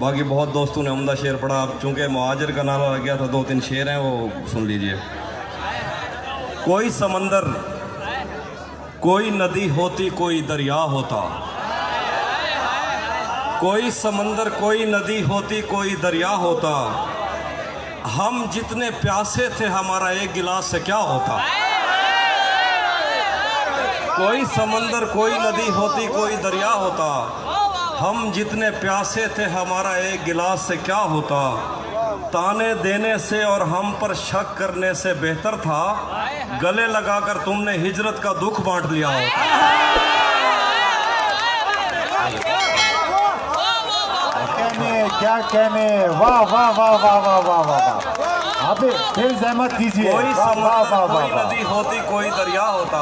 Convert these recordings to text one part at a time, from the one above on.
बाकी बहुत दोस्तों ने उम्दा शेर पढ़ा। अब चूँकि मुहाजिर का नारा लग गया था, 2-3 शेर हैं वो सुन लीजिए। कोई समंदर कोई नदी होती कोई दरिया होता, कोई समंदर कोई नदी होती कोई दरिया होता, हम जितने प्यासे थे हमारा एक गिलास से क्या होता। कोई समंदर कोई नदी होती कोई दरिया होता, हम जितने प्यासे थे हमारा एक गिलास से क्या होता। ताने देने से और हम पर शक करने से बेहतर था गले लगाकर तुमने हिजरत का दुख बांट लिया होता। क्या कहने, वाह वाह वाह वाह वाह वाह वाह। आप फिर जहमत कीजिए। कोई समंदर कोई नदी होती कोई दरिया होता,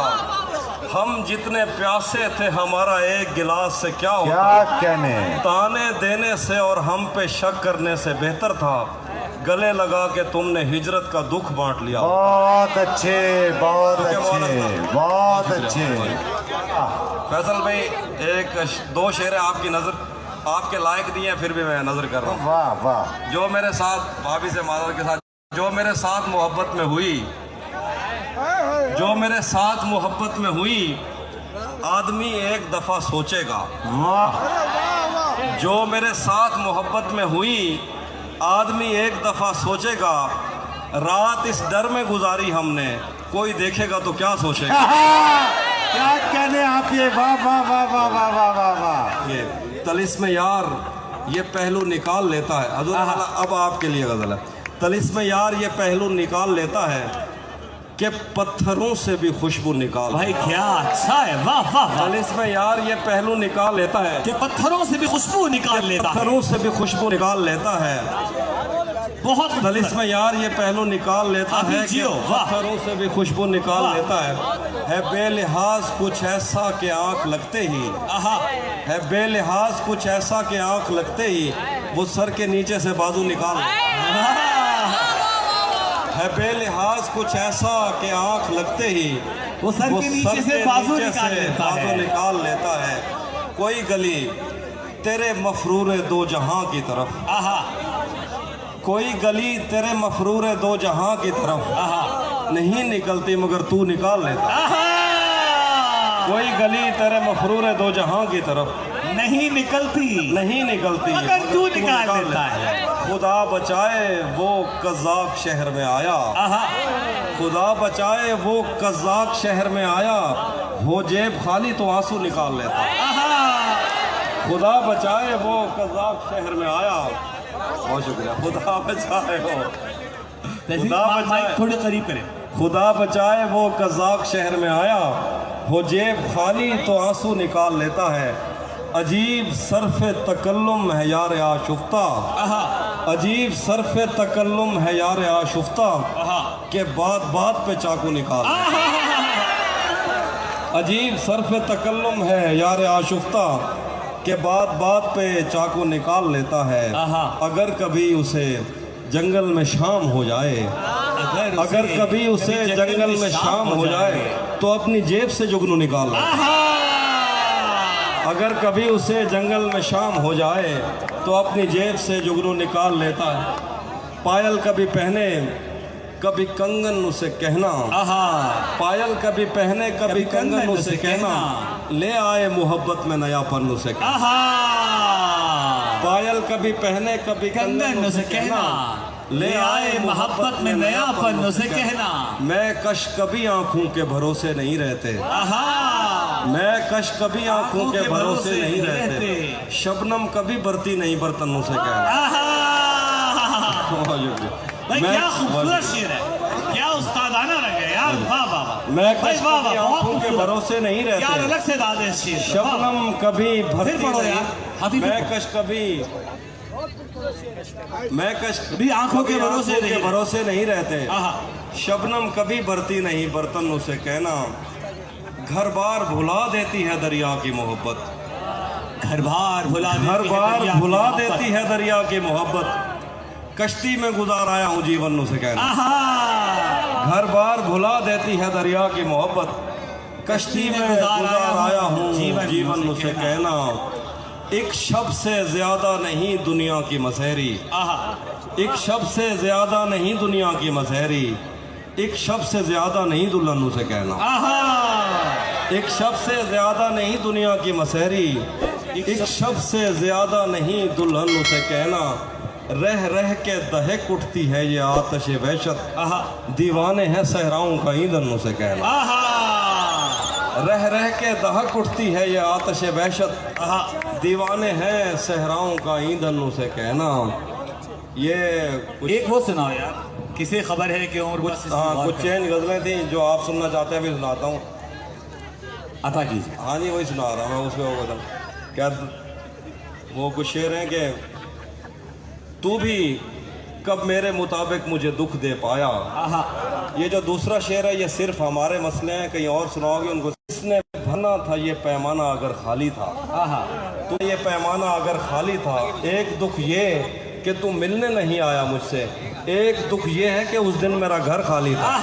हम जितने प्यासे थे हमारा एक गिलास से क्या होता। क्या कहने, ताने देने से और हम पे शक करने से बेहतर था गले लगा के तुमने हिजरत का दुख बांट लिया। बहुत अच्छे, बहुत अच्छे, बहुत अच्छे। फैसल भाई, 1-2 शेर आपकी नजर आपके लायक दिए, फिर भी मैं नजर कर रहा हूँ। वाह वाह। जो मेरे साथ भाभी से मादर के साथ जो मेरे साथ मोहब्बत में हुई, जो मेरे साथ मोहब्बत में हुई, आदमी एक दफा सोचेगा। जो मेरे साथ मोहब्बत में हुई, आदमी एक दफा सोचेगा। रात इस डर में गुजारी हमने, कोई देखेगा तो क्या सोचेगा। क्या कहने आप ये, वाह वाह वाह वाह वाह वाह वाह वाह। ये तलिस्म यार ये पहलू निकाल लेता है। अब आपके लिए गजल है। तलिस्म यार ये पहलू निकाल लेता है कि पत्थरों से भी खुशबू निकाल। भाई क्या अच्छा है, वाह वाह। तलिस्म यार ये पहलू निकाल लेता है कि पत्थरों से भी खुशबू निकाल लेता है। पत्थरों से भी खुशबू निकाल लेता है। बहुत तलिस्म यार ये पहलू निकाल लेता है कि पत्थरों से भी खुशबू निकाल लेता है बेलिहाज कुछ ऐसा कि आंख लगते ही, है बेलिहाज कुछ ऐसा कि आंख लगते ही वो सर के नीचे से बाजू निकाल है। बेलिहाज कुछ ऐसा कि आंख लगते ही वो सर के नीचे से बाजू निकाल लेता है। कोई गली तेरे मफरूर दो जहां की तरफ, कोई गली तेरे मफरूर दो जहां की तरफ नहीं निकलती मगर तू निकाल लेता। कोई गली तेरे मफरूर दो जहां की तरफ नहीं निकलती मगर तू निकाल लेता है। खुदा बचाए वो कज़ाक शहर में आया, खुदा बचाए वो कज़ाक शहर में आया, हो जेब खाली तो आंसू निकाल लेता। खुदा बचाए वो कज़ाक शहर में आया, बहुत शुक्रिया। खुदा बचाए वो, खुदा बचाए, थोड़े करीब करें। खुदा बचाए वो कज़ाक शहर में आया, हो जेब खाली तो आंसू निकाल लेता है। अजीब सरफ तकल्लुम है यार आशुफ्ता, अजीब सरफ तकल्लुम है यार आशुफ्ता के बात बात पे चाकू निकाल। अजीब सरफ तकल्लुम है यार आशुफ्ता के बात बात पे चाकू निकाल लेता है। अगर कभी उसे जंगल में शाम हो जाए, अगर कभी उसे जंगल में शाम हो जाए तो अपनी जेब से जुगनू निकाल ले। अगर कभी उसे जंगल में शाम हो जाए तो अपनी जेब से जुगनू निकाल लेता है। पायल कभी पहने कभी कंगन उसे कहना, पायल कभी पहने कभी कंगन उसे कहना, ले आए मोहब्बत में नयापन उसे कहना। पायल कभी पहने कभी कंगन उसे कहना, ले आए मोहब्बत में नयापन उसे कहना। मैं कश कभी आंखों के भरोसे नहीं रहते, मैं कश कभी आंखों के भरोसे नहीं रहते, शबनम कभी बरती नहीं बर्तन उसे कहना। क्या खूबसूरत शेर है, क्या उस्तादाना रंग है यार, वाह वाह वाह। मैं कश कभी आंखों के भरोसे नहीं रहते, यार अलग से दाद है शेर। शबनम कभी भरती नहीं, मैं कश कभी, मैं कश भी आंखों के भरोसे नहीं रहते, शबनम कभी बरती नहीं बर्तन उसे कहना। घर बार भुला देती है दरिया की मोहब्बत, घर बार भुला देती है दरिया की मोहब्बत, कश्ती में गुजार आया हूँ जीवन उसे कहना। घर बार भुला देती है दरिया की मोहब्बत, कश्ती में गुजार आया हूँ जीवन उसे कहना। एक शब्द से ज्यादा नहीं दुनिया की मसहरी, एक शब्द से ज्यादा नहीं दुनिया की मसहरी, एक शब्द से ज्यादा नहीं दुल्हन उसे कहना, एक शब्द से ज्यादा नहीं दुनिया की मसहरी, एक शब्द से ज्यादा नहीं दुल्हन उसे कहना। रह रह के दहक उठती है ये आतिश वहशत, दीवाने हैं सहराओं का ईंधन उसे कहना। रह रह के दहक उठती है ये आतिश वहशत, दीवाने हैं सहराओं का ईंधन उसे कहना। ये एक वो सुनाओ यार, किसे खबर है कि उम्र कुछ चेंज गजलें थी जो आप सुनना चाहते हैं, अभी सुनाता हूँ। अता कीजिए। हाँ जी, वही सुना रहा मैं उसमें। वो क्या वो कुछ शेर हैं कि तू भी कब मेरे मुताबिक मुझे दुख दे पाया। ये जो दूसरा शेर है ये सिर्फ हमारे मसले हैं, कहीं और सुनाओगे उनको। इसने भरना था ये पैमाना अगर खाली था, तो ये पैमाना अगर खाली था। एक दुख ये कि तू मिलने नहीं आया मुझसे, एक दुख ये है कि उस दिन मेरा घर खाली था।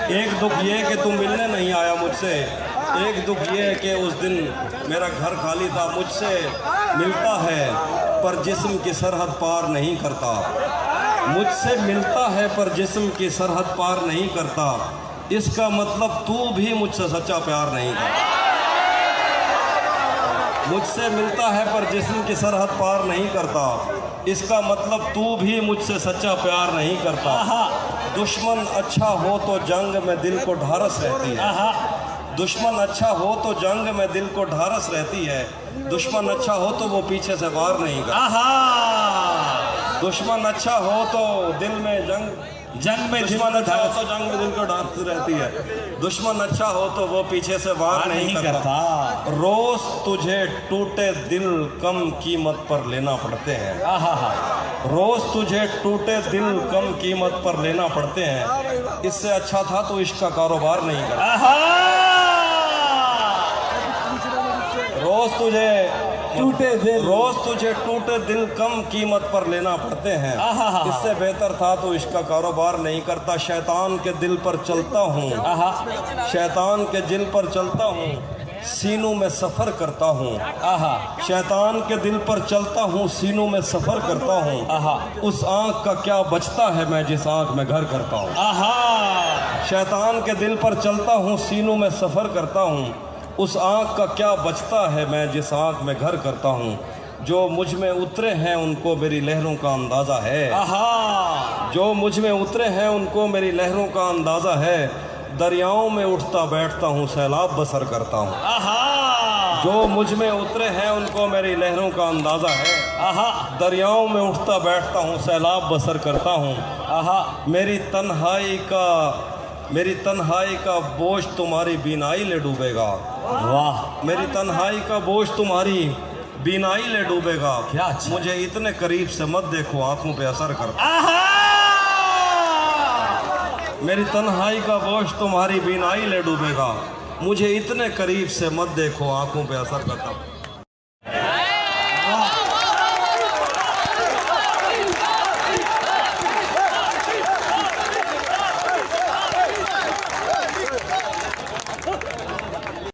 एक दुख ये कि तुम मिलने नहीं आया मुझसे, एक दुख ये है कि उस दिन मेरा घर खाली था। मुझसे मिलता है पर जिस्म की सरहद पार नहीं करता, मुझसे मिलता है पर जिस्म की सरहद पार नहीं करता। इसका मतलब तू भी मुझसे सच्चा प्यार नहीं करता। मुझसे मिलता है पर जिस्म की सरहद पार नहीं करता, इसका मतलब तू भी मुझसे सच्चा प्यार नहीं करता। दुश्मन अच्छा हो तो जंग में दिल को ढारस रहती है, दुश्मन अच्छा हो तो जंग में दिल को ढारस रहती है, दुश्मन अच्छा हो तो वो पीछे से वार नहीं करता। दुश्मन अच्छा हो तो दिल में जंग में दुश्मन अच्छा हो तो जंग में दिल को ढारस रहती है, दुश्मन अच्छा हो तो वो पीछे से वार नहीं करता। रोज तुझे टूटे दिल कम कीमत पर लेना पड़ते हैं, रोज तुझे टूटे दिल कम कीमत पर लेना पड़ते हैं। इससे अच्छा था तो इश्क का कारोबार नहीं करता। रोज तुझे टूटे दिल कम कीमत पर लेना पड़ते हैं, इससे बेहतर था तो इसका कारोबार नहीं करता। शैतान के दिल पर चलता हूँ, शैतान के दिल पर चलता हूँ, सीनों में सफर करता हूँ। शैतान के दिल पर चलता हूँ, सीनों में सफर करता हूँ। उस आँख का क्या बचता है मैं जिस आँख में घर करता हूँ। शैतान के दिल पर चलता हूँ, सीनों में सफर करता हूँ। उस आँख का क्या बचता है मैं जिस आँख में घर करता हूँ। जो मुझ में उतरे हैं उनको मेरी लहरों का अंदाज़ा है, जो मुझ में उतरे हैं उनको मेरी लहरों का अंदाज़ा है। दरियाओं में उठता बैठता हूँ, सैलाब बसर करता हूँ। जो मुझ में उतरे हैं उनको मेरी लहरों का अंदाज़ा है। दरियाओं में उठता बैठता हूँ, सैलाब बसर करता हूँ। मेरी तन्हाई का बोझ तुम्हारी बीनाई ले डूबेगा। वाह, मेरी तन्हाई का बोझ तुम्हारी बीनाई ले डूबेगा। क्या मुझे इतने करीब से मत देखो, आंखों पे असर करता। मेरी तन्हाई का बोझ तुम्हारी बीनाई ले डूबेगा, मुझे इतने करीब से मत देखो, आंखों पे असर करता।